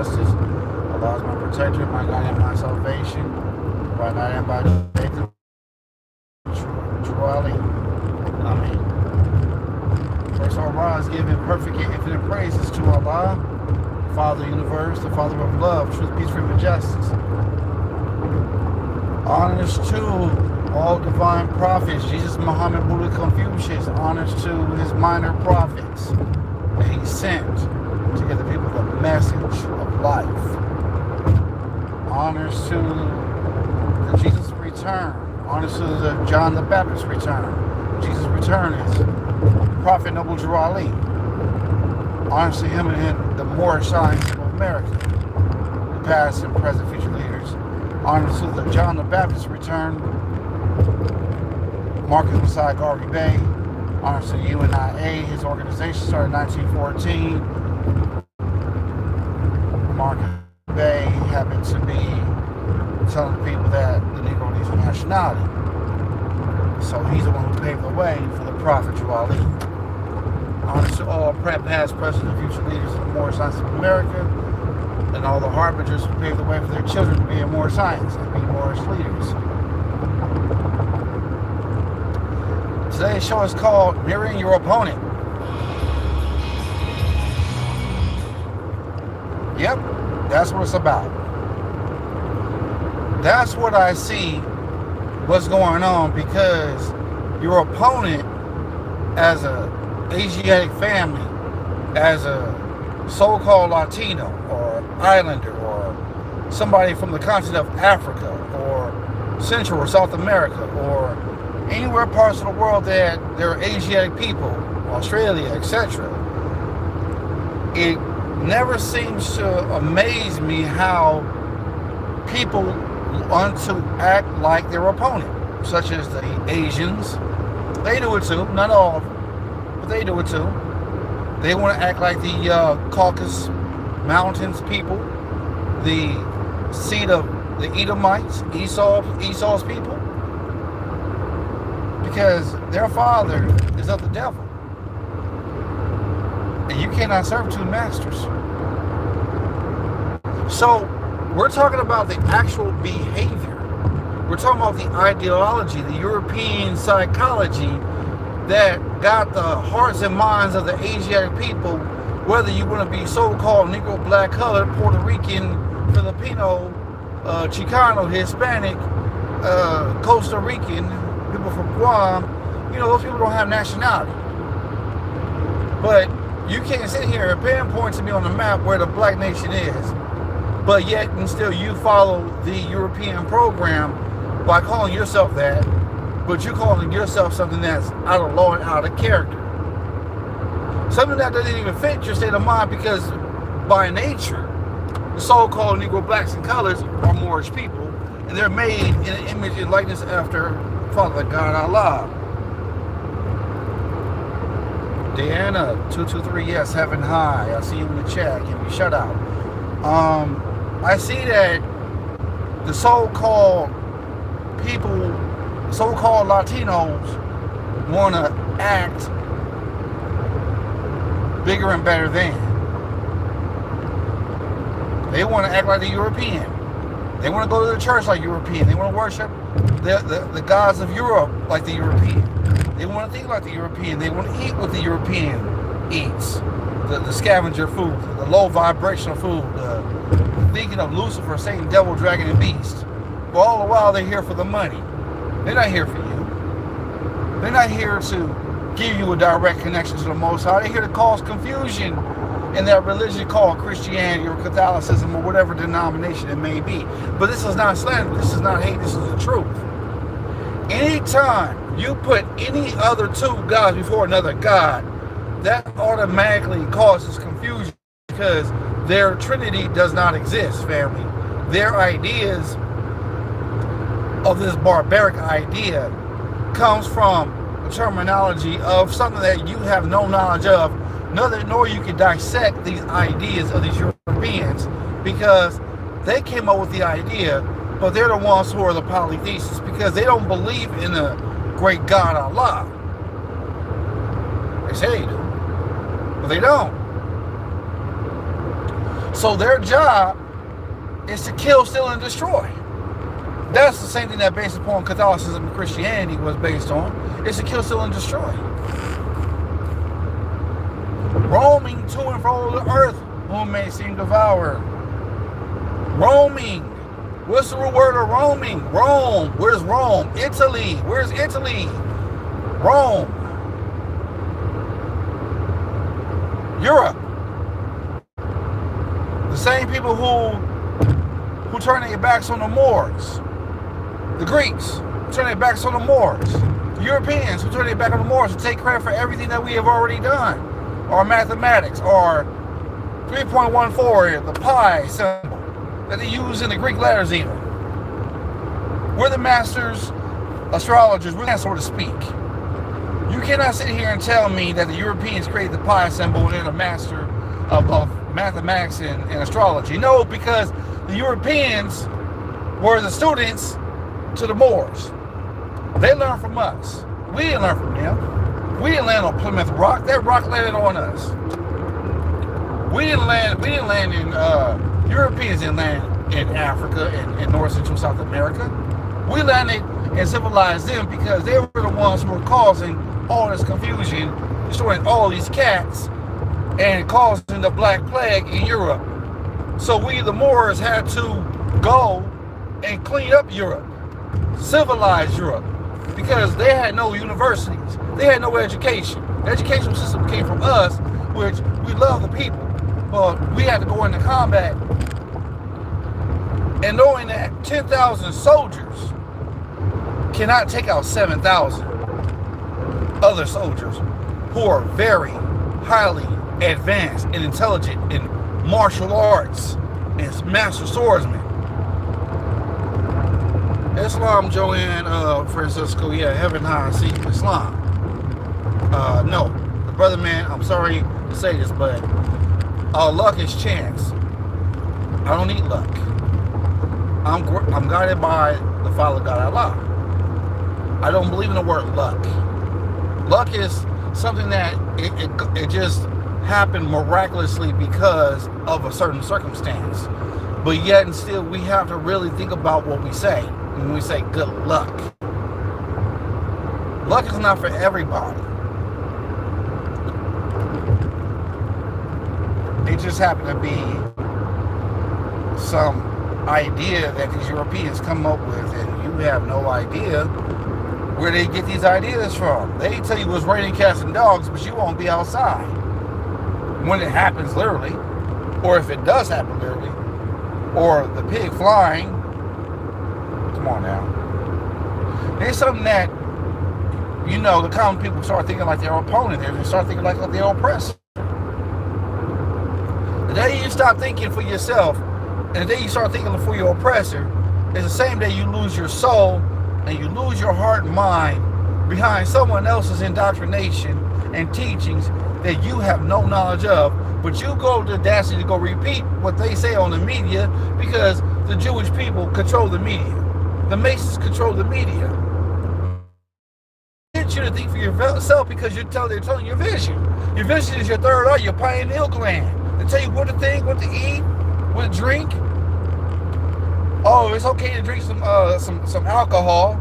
justice. Allah is my protector, my God, and my salvation. By night and by day, true Ali. Amen. First, Allah is giving perfect and infinite praises to Allah, Father of the universe, the Father of love, truth, peace, freedom, and justice. Honors to all divine prophets, Jesus, Muhammad, Buddha, Confucius. Honors to his minor prophets that he sent to give the people the message of life. Honors to the Jesus return. Honors to the John the Baptist return. Jesus' return is Prophet Noble Drew Ali. Honors to him and the Moorish Science of America, the past and present future leaders. Honors to the John the Baptist return, Marcus Messiah Garvey Bay. Honors to UNIA, his organization started in 1914. Marcus Bay happened to be telling people that the Negro needs a nationality. So he's the one who paved the way for the Prophet Drew Ali. Honors to all past, present, and future leaders of the Moorish Science of America, and all the harbingers who paved the way for their children to be in Moorish science and be Moorish leaders. Today's show is called Mirroring Your Opponent. Yep, that's what it's about. That's what I see what's going on, because your opponent, as a Asiatic family, as a so-called Latino or Islander or somebody from the continent of Africa or Central or South America or anywhere parts of the world that there are Asiatic people, Australia, etc. It never seems to amaze me how people want to act like their opponent, such as the Asians. They do it too, not all of them, but they do it too. They want to act like the Caucasus Mountains people, the seat of the Edomites, Esau's people, because their father is of the devil. And you cannot serve two masters. So we're talking about the actual behavior. We're talking about the ideology, the European psychology that got the hearts and minds of the Asiatic people, whether you want to be so-called Negro, black, colored, Puerto Rican, Filipino, Chicano, Hispanic, Costa Rican, people from Guam. Those people don't have nationality. But you can't sit here and pinpoint to me on the map where the black nation is, but yet and still you follow the European program by calling yourself that, but you're calling yourself something that's out of law and out of character. Something that doesn't even fit your state of mind, because by nature, the so-called Negro, blacks, and colors are Moorish people, and they're made in an image and likeness after Father God Allah. Deanna 223, yes, heaven high. I see you in the chat. Give me a shout out. I see that the so-called people, so-called Latinos, want to act bigger and better than. They want to act like the European. They want to go to the church like European. They want to worship the gods of Europe like the European. They want to think like the European. They want to eat what the European eats. The scavenger food, the low vibrational food, thinking of Lucifer, Satan, devil, dragon, and beast. But all the while they're here for the money. They're not here for you. They're not here to give you a direct connection to the Most High. They're here to cause confusion in that religion called Christianity or Catholicism or whatever denomination it may be. But this is not slander. This is not hate. This is the truth. Anytime you put any other two gods before another god, that automatically causes confusion, because their trinity does not exist, family. Their ideas of this barbaric idea comes from the terminology of something that you have no knowledge of, nor you can dissect these ideas of these Europeans, because they came up with the idea, but they're the ones who are the polytheists, because they don't believe in the great God Allah. They say they do, but they don't. So their job is to kill, steal, and destroy. That's the same thing that based upon Catholicism and Christianity was based on. It's to kill, steal, and destroy. Roaming to and fro the earth, whom may seem devour. Roaming. What's the root word of roaming? Rome. Where's Rome? Italy. Where's Italy? Rome. Europe. The same people who turn their backs on the Moors. The Greeks who turn their backs on the Moors. The Europeans who turn their back on the Moors, who take credit for everything that we have already done. Our mathematics, our 3.14, the pi symbol that they use in the Greek letters even. We're the masters, astrologers, we're that, so to speak. You cannot sit here and tell me that the Europeans created the pi symbol and they're the master of mathematics and astrology. No, because the Europeans were the students to the Moors. They learned from us. We didn't learn from them. We didn't land on Plymouth Rock. That rock landed on us. We didn't land in, Europeans didn't land in Africa and North Central South America. We landed and civilized them because they were the ones who were causing all this confusion, destroying all these cats, and causing the Black Plague in Europe. So we, the Moors, had to go and clean up Europe, civilize Europe, because they had no universities. They had no education. The educational system came from us, which we love the people, but we had to go into combat. And knowing that 10,000 soldiers cannot take out 7,000 other soldiers who are very highly advanced and intelligent in martial arts and master swordsmen. Islam, Joanne, Francisco, yeah, heaven high, see, Islam. No, the brother man, I'm sorry to say this, but luck is chance. I don't need luck. I'm guided by the Father God Allah. I don't believe in the word luck. Luck is something that it just happened miraculously because of a certain circumstance. But yet and still, we have to really think about what we say when we say good luck. Luck is not for everybody. It just happened to be some idea that these Europeans come up with, and you have no idea where they get these ideas from. They tell you it's raining cats and dogs, but you won't be outside when it happens literally, or if it does happen literally, or the pig flying. Come on now. There's something that, you know, the common people start thinking like their opponent. They start thinking like their oppressor. The day you stop thinking for yourself, and the day you start thinking for your oppressor, is the same day you lose your soul and you lose your heart and mind behind someone else's indoctrination and teachings that you have no knowledge of, but you go to the audacity to go repeat what they say on the media because the Jewish people control the media. The Masons control the media. Get you to think for yourself because they're telling your vision. Your vision is your third eye, your pineal gland. They tell you what to think, what to eat, what to drink. Oh, it's okay to drink some alcohol.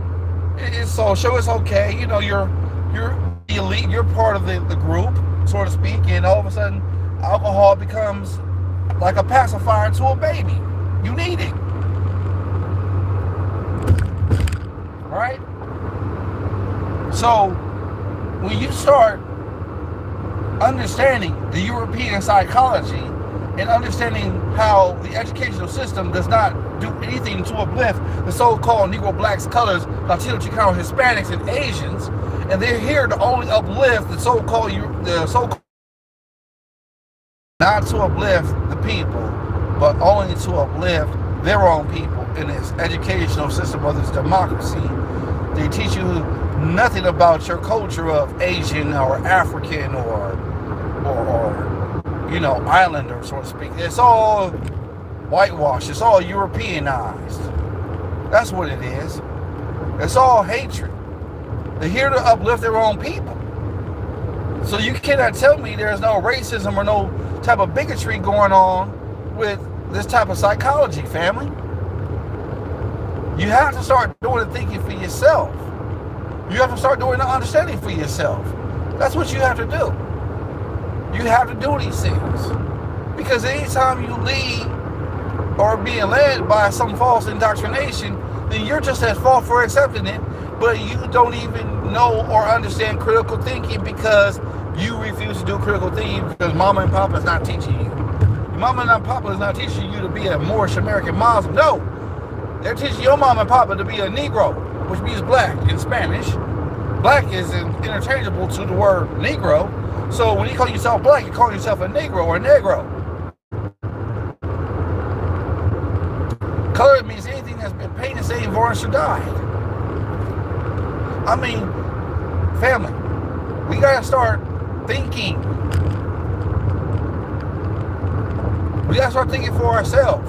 So it's okay. You know, you're elite. You're part of the group, so to speak. And all of a sudden, alcohol becomes like a pacifier to a baby. You need it, right? So when you start understanding the European psychology and understanding how the educational system does not do anything to uplift the so-called Negro, Blacks, Colors, Latino, Chicano, Hispanics, and Asians, and they're here to only uplift the so-called not to uplift the people, but only to uplift their own people in this educational system of this democracy. They teach you nothing about your culture of Asian or African or you know, islander, so to speak. It's all whitewashed. It's all Europeanized. That's what it is. It's all hatred. They're here to uplift their own people. So you cannot tell me there's no racism or no type of bigotry going on with this type of psychology, family. You have to start doing the thinking for yourself. You have to start doing the understanding for yourself. That's what you have to do. You have to do these things. Because anytime you lead or being led by some false indoctrination, then you're just at fault for accepting it, but you don't even know or understand critical thinking because you refuse to do critical thinking because mama and papa is not teaching you. Mama and papa is not teaching you to be a Moorish American Muslim. No. They're teaching your mama and papa to be a Negro, which means black in Spanish. Black is interchangeable to the word Negro. So when you call yourself black, you call yourself a Negro or a Negro. Color means anything that's been painted, stained, varnished, or dyed. I mean, family, we gotta start thinking. We gotta start thinking for ourselves.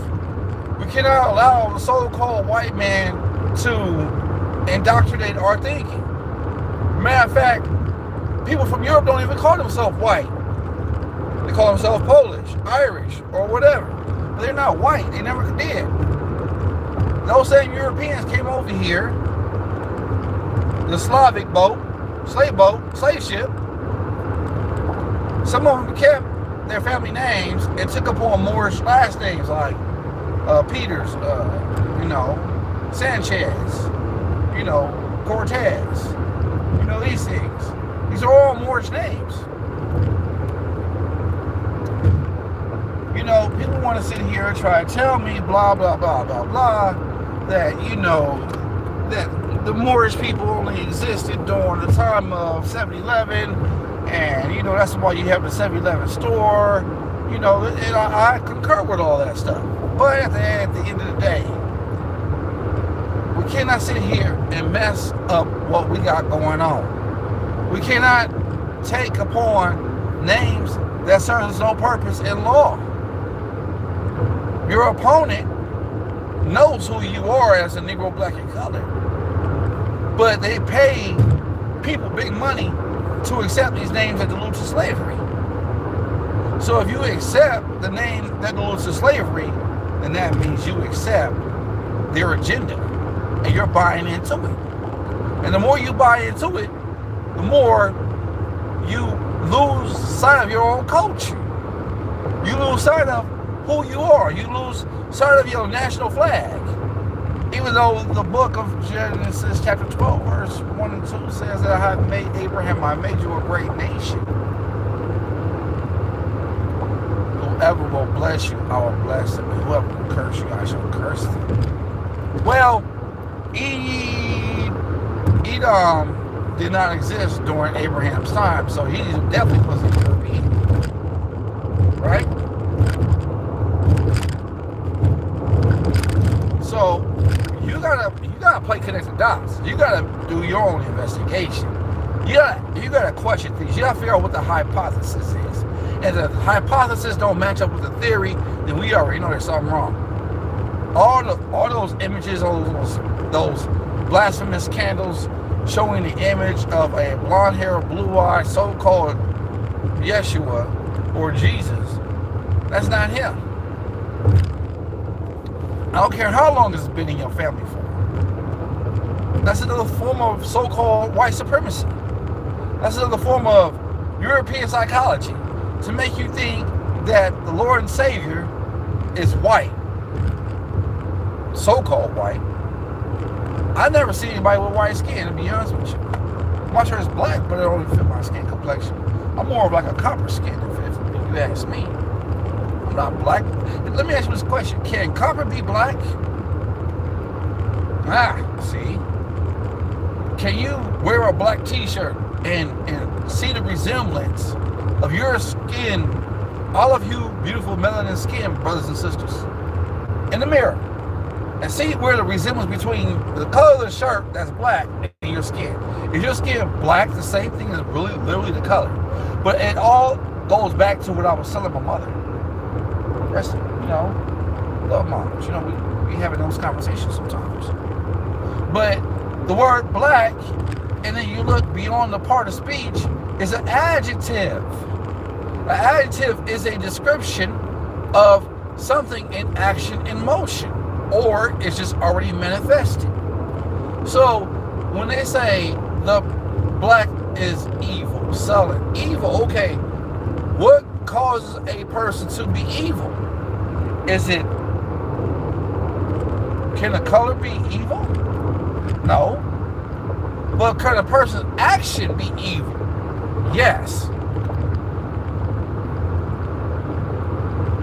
We cannot allow the so-called white man to indoctrinate our thinking. Matter of fact, people from Europe don't even call themselves white. They call themselves Polish, Irish, or whatever. But they're not white. They never did. Those same Europeans came over here, the Slavic boat, slave ship. Some of them kept their family names and took upon Moorish last names like Peters, Sanchez, Cortez, these things. These are all Moorish names. People want to sit here and try to tell me blah, blah, blah, blah, blah, that, that the Moorish people only existed during the time of 7-Eleven, and, that's why you have the 7-Eleven store, and I concur with all that stuff. But at the end of the day, we cannot sit here and mess up what we got going on. We cannot take upon names that serves no purpose in law. Your opponent knows who you are as a Negro, black, and colored, but they pay people big money to accept these names that allude to slavery. So if you accept the name that alludes to slavery, then that means you accept their agenda and you're buying into it. And the more you buy into it, the more you lose sight of your own culture. You lose sight of who you are. You lose sight of your national flag. Even though the book of Genesis chapter 12 verse 1 and 2 says that I have made Abraham, I made you a great nation. Whoever will bless you, I will bless them. And whoever will curse you, I shall curse them. Well, Edom did not exist during Abraham's time, so he definitely wasn't European. Right? So you gotta play connected dots. You gotta do your own investigation. You gotta question things. You gotta figure out what the hypothesis is. And if the hypothesis don't match up with the theory, then we already know there's something wrong. All those images, those blasphemous candles showing the image of a blonde-haired, blue-eyed, so-called Yeshua or Jesus, that's not him. I don't care how long it's been in your family for. That's another form of so-called white supremacy. That's another form of European psychology to make you think that the Lord and Savior is white. So-called white. I've never seen anybody with white skin, to be honest with you. My shirt is black, but it don't even fit my skin complexion. I'm more of like a copper skin, if you ask me. I'm not black. Let me ask you this question. Can copper be black? See? Can you wear a black t-shirt and see the resemblance of your skin, all of you beautiful melanin skin, brothers and sisters, in the mirror, and see where the resemblance between the color of the shirt that's black and your skin? Is your skin black the same thing as really literally the color? But it all goes back to what I was telling my mother. That's, love moms. We having those conversations sometimes. But the word black, and then you look beyond the part of speech, is an adjective. An adjective is a description of something in action, in motion, or it's just already manifested. So when they say the black is evil, selling evil, okay, what causes a person to be evil? Is it, can a color be evil? No. But can a person's action be evil? Yes.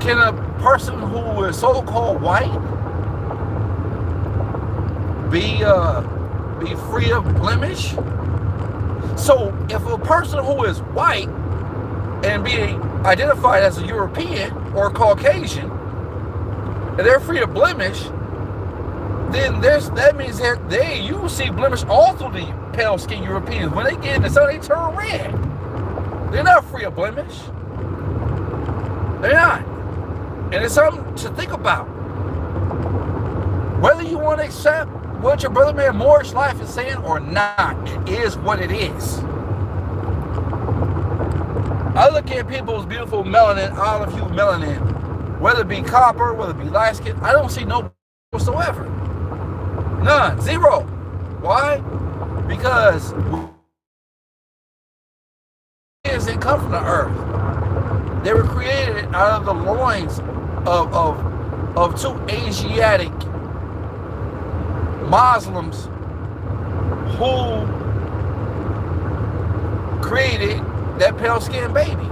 Can a person who is so-called white be free of blemish? So if a person who is white and being identified as a European or Caucasian, and they're free of blemish, then that means that you see blemish all through the pale skinned Europeans. When they get in the sun, they turn red. They're not free of blemish. They're not. And it's something to think about. Whether you want to accept what your brother man Moorish life is saying or not, it is what it is. I look at people's beautiful melanin, olive hue melanin, whether it be copper, whether it be light skin, I don't see no whatsoever. None. Zero. Why? Because it didn't come from the earth. They were created out of the loins of two Asiatic Muslims who created that pale-skinned baby,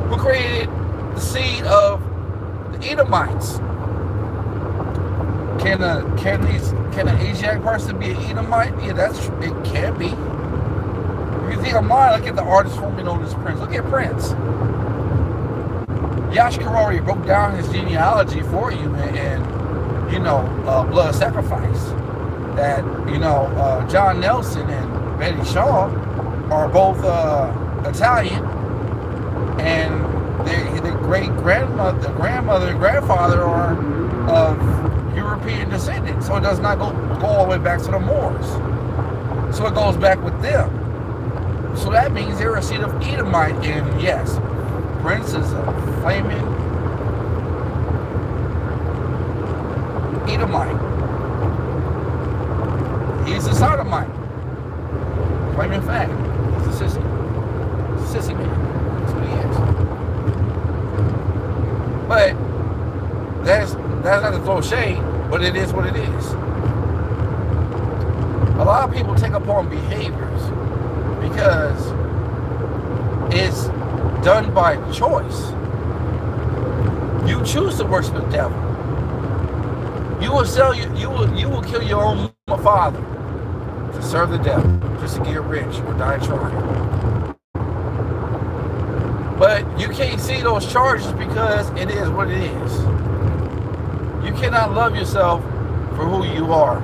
who created the seed of the Edomites. Can an Asiatic person be an Edomite? Yeah, it can be. If you think of mine, look at the artist formerly known as Prince. Look at Prince. Yash Karori broke down his genealogy for you, and blood sacrifice. That John Nelson and Betty Shaw are both Italian, and their grandmother and grandfather are of European descendants. So it does not go all the way back to the Moors. So it goes back with them. So that means they're a seed of Edomite, and yes, Prince is a flaming Edomite. He's a sodomite. Flaming fact. He's a sissy. Sissy man. That's what he is. But that's not to throw shade, but it is what it is. A lot of people take upon behaviors because it's done by choice. You choose to worship the devil. You will kill your own father to serve the devil, just to get rich or die trying. But you can't see those charges because it is what it is. You cannot love yourself for who you are,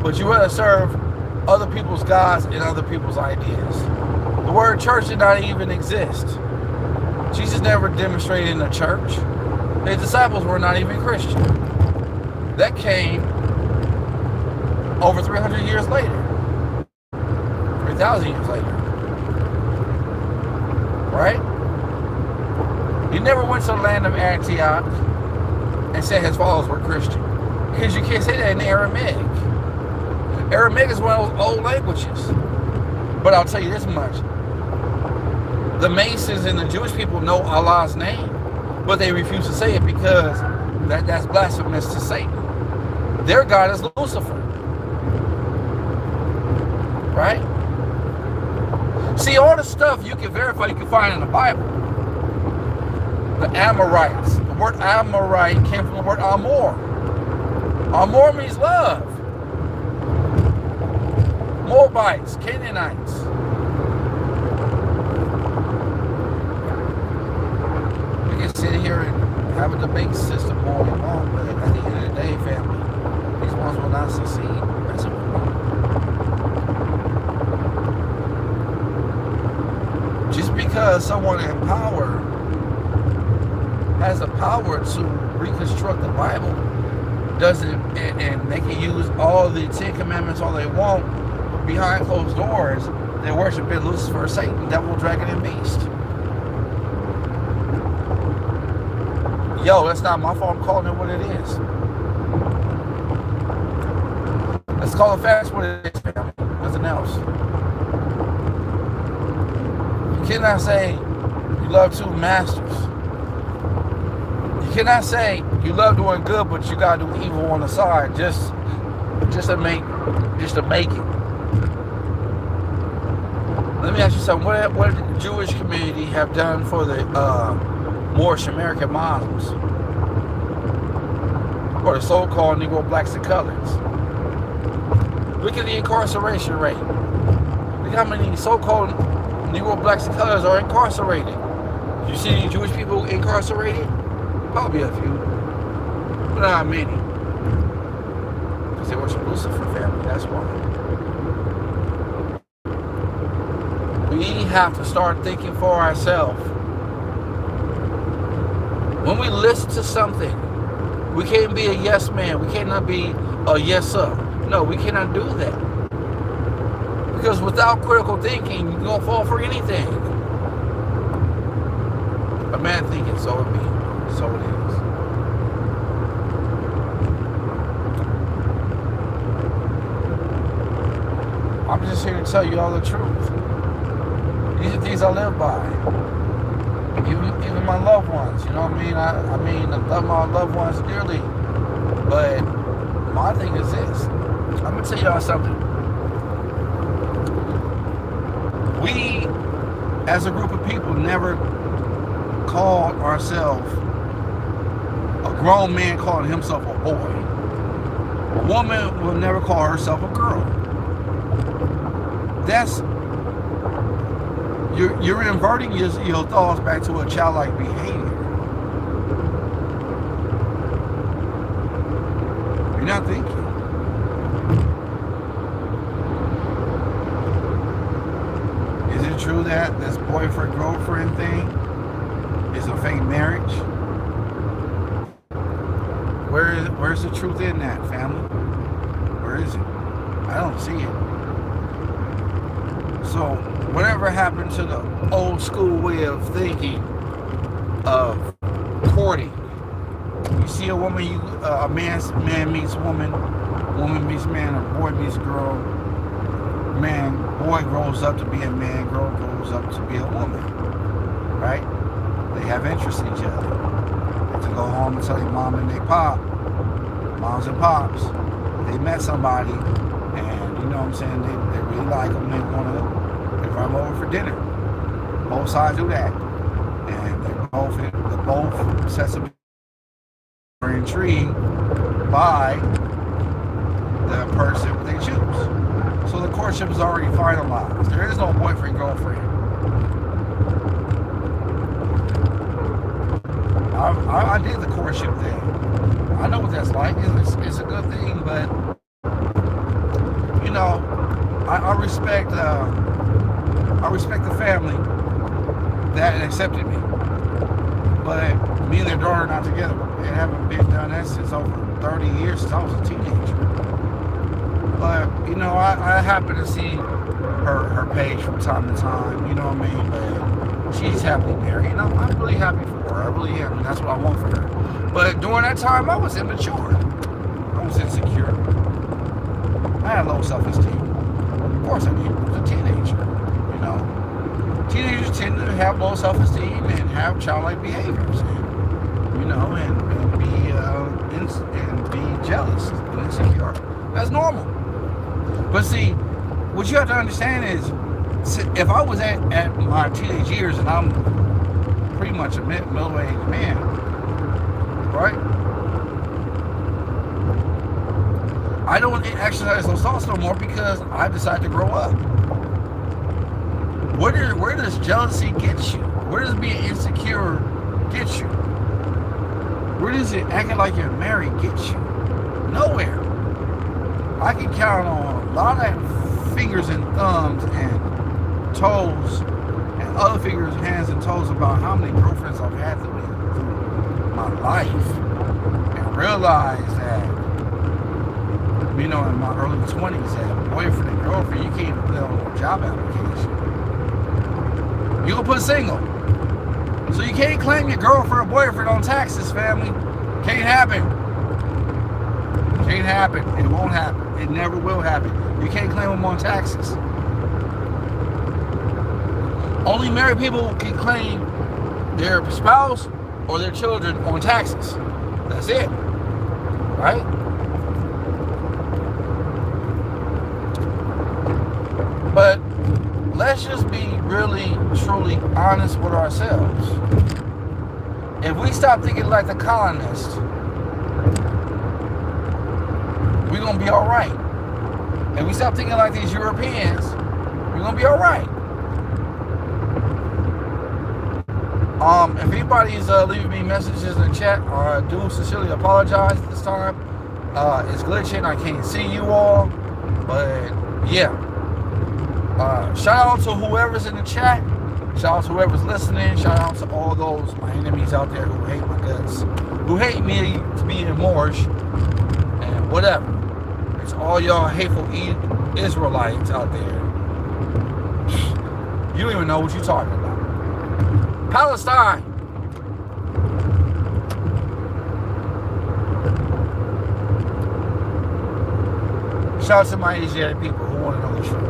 but you rather serve other people's gods and other people's ideas. The word church did not even exist. Jesus never demonstrated in a church. His disciples were not even Christian. That came over 300 years later. 3,000 years later. Right? He never went to the land of Antioch and said his followers were Christian. Because you can't say that in Aramaic. Aramaic is one of those old languages. But I'll tell you this much. The Masons and the Jewish people know Allah's name, but they refuse to say it because that's blasphemous to Satan. Their God is Lucifer. Right? See, all the stuff you can verify, you can find in the Bible. The Amorites. The word Amorite came from the word Amor. Amor means love. Moabites, Canaanites. We can sit here and have a debate system all we want, but at the end of the day, family, these ones will not succeed. That's what we want. Just because someone in power has the power to reconstruct the Bible doesn't, and they can use all the 10 Commandments all they want, but behind closed doors, they're worshiping Lucifer, Satan, devil, dragon, and beast. Yo, that's not my fault. I'm calling it what it is. Let's call the facts what it is, family. Nothing else. You cannot say you love two masters. You cannot say you love doing good, but you gotta do evil on the side just to make it. Let me ask you something. What did the Jewish community have done for the Moorish American Muslims, or the so-called Negro blacks and colors? Look at the incarceration rate. Look how many so-called Negro blacks and colors are incarcerated. You see any Jewish people incarcerated? Probably a few, but not many. Because they worship Lucifer, family, that's why. We have to start thinking for ourselves. When we listen to something, we can't be a yes man. We cannot be a yes sir. No, we cannot do that. Because without critical thinking, you're going to fall for anything. A man thinking, so it be. So it is. I'm just here to tell you all the truth. These are things I live by. Even my loved ones, you know what I mean? I mean, I love my loved ones dearly. But my thing is this. I'm going to tell y'all something. We, as a group of people, never called ourselves a grown man calling himself a boy. A woman will never call herself a girl. That's, you're inverting your thoughts back to a childlike behavior. You're not thinking. Is it true that this boyfriend-girlfriend thing is a fake marriage? Where's the truth in that, family? Where is it? I don't see it. So, whatever happened to the old school way of thinking of courting? You see a woman, a man meets woman meets man, a boy meets girl, boy grows up to be a man, girl grows up to be a woman, right? They have interest in each other. To go home and tell their mom and their moms and pops, they met somebody, and you know what I'm saying, they really like them, they want to invite them over for dinner. Both sides do that, and they both sets of are intrigued by the person they choose. So the courtship is already finalized. There is no boyfriend, girlfriend. I did the courtship thing. I know what that's like. It's a good thing, but you know, I respect the family that accepted me. But me and their daughter are not together. They haven't been done that since over 30 years, since I was a teenager. But you know, I happen to see her page from time to time. You know what I mean? But she's happily married, and I'm really happy for her. I really am, and that's what I want for her. But during that time, I was immature. I was insecure. I had low self-esteem. Of course I did. I was a teenager. You know, teenagers tend to have low self-esteem and have childlike behaviors, and you know, and be jealous and insecure. That's normal. But see, what you have to understand is, if I was at my teenage years and I'm pretty much a middle-aged man, right? I don't exercise those thoughts no more because I decided to grow up. Where does jealousy get you? Where does being insecure get you? Where does it acting like you're married get you? Nowhere. I can count on a lot of fingers and thumbs and toes and other fingers, hands and toes about how many girlfriends I've had through my life, and realize that, you know, in my early 20s, that boyfriend and girlfriend, you can't even put on a job application. You can put single. So you can't claim your girlfriend or boyfriend on taxes, family. Can't happen. Can't happen. It won't happen. It never will happen. You can't claim them on taxes. Only married people can claim their spouse or their children on taxes. That's it. Right? But let's just be really, truly honest with ourselves. If we stop thinking like the colonists, we're going to be all right. If we stop thinking like these Europeans, we're going to be all right. If anybody's leaving me messages in the chat, I do sincerely apologize at this time. It's glitching. I can't see you all. But, yeah. Shout out to whoever's in the chat. Shout out to whoever's listening. Shout out to all those, my enemies out there who hate my guts. Who hate me to be in Moorish. And whatever. It's all y'all hateful Israelites out there. You don't even know what you're talking about. Palestine. Shout out to my Asiatic people who want to know the truth.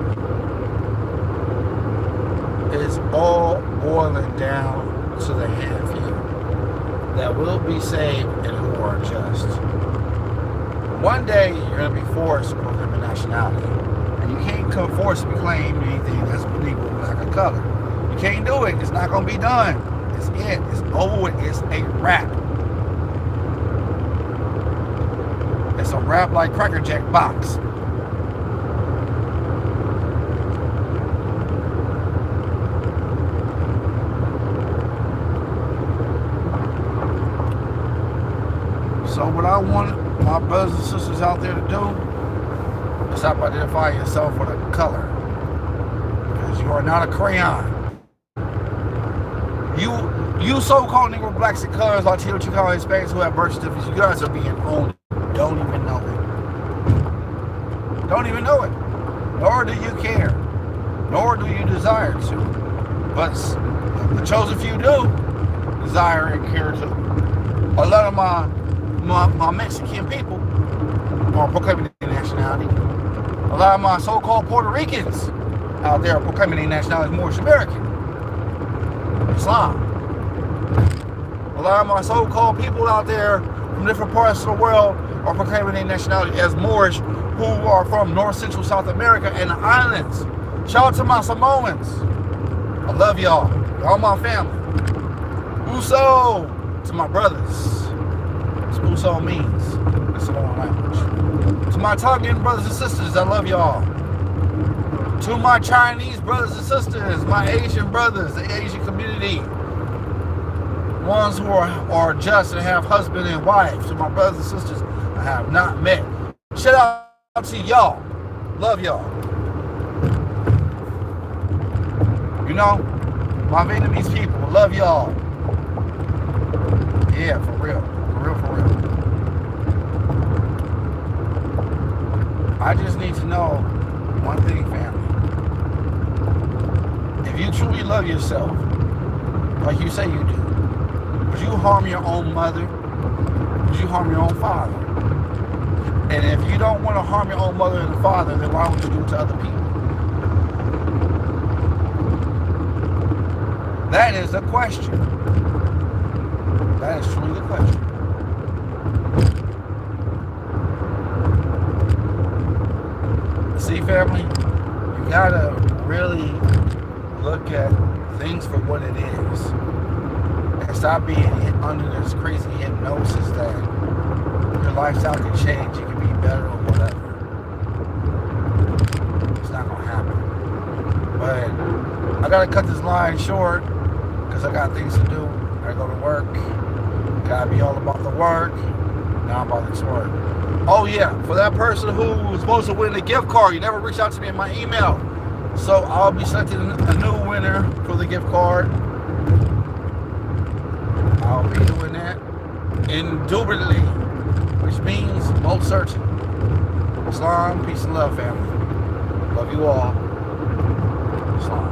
It's all boiling down to the handful that will be saved and who are just. One day you're going to be forced to proclaim a nationality. And you can't come forcibly claim anything that's illegal black or color. You can't do it. It's not going to be done. It's it. It's over with. It's a wrap. It's a wrap like Cracker Jack box. So what I want my brothers and sisters out there to do is stop identifying yourself with a color. Because you are not a crayon. You so-called Negro, blacks, and colors, Latino, Chicano, Hispanics who have birth certificates, you guys are being owned. Don't even know it. Don't even know it. Nor do you care. Nor do you desire to. But the chosen few do desire and care to. A lot of my Mexican people are proclaiming their nationality. A lot of my so-called Puerto Ricans out there are proclaiming their nationality as Moorish American. Islam. A lot of my so-called people out there from different parts of the world are proclaiming their nationality as Moorish, who are from North Central South America and the islands. Shout out to my Samoans. I love y'all. Y'all my family. Uso to my brothers. That's what Uso means in Samoan language. To my Tongan brothers and sisters, I love y'all. To my Chinese brothers and sisters, my Asian brothers, the Asian community, ones who are just and have husband and wife, to my brothers and sisters I have not met. Shout out to y'all. Love y'all. You know, my Vietnamese people, love y'all. Yeah, for real. For real, for real. I just need to know one thing, family. If you truly love yourself, like you say you do, would you harm your own mother? Would you harm your own father? And if you don't want to harm your own mother and father, then why would you do it to other people? That is the question. That is truly the question. See, family, you gotta really look at things for what it is. And stop being under this crazy hypnosis that your lifestyle can change, it can be better or whatever. It's not gonna happen. But I gotta cut this line short because I got things to do. I gotta go to work. Gotta be all about the work. Now I'm about this work. Oh yeah, for that person who was supposed to win the gift card, you never reached out to me in my email. So I'll be selecting a new winner for the gift card. I'll be doing that indubitably, which means most certain. Islam, peace and love, family. Love you all. Islam.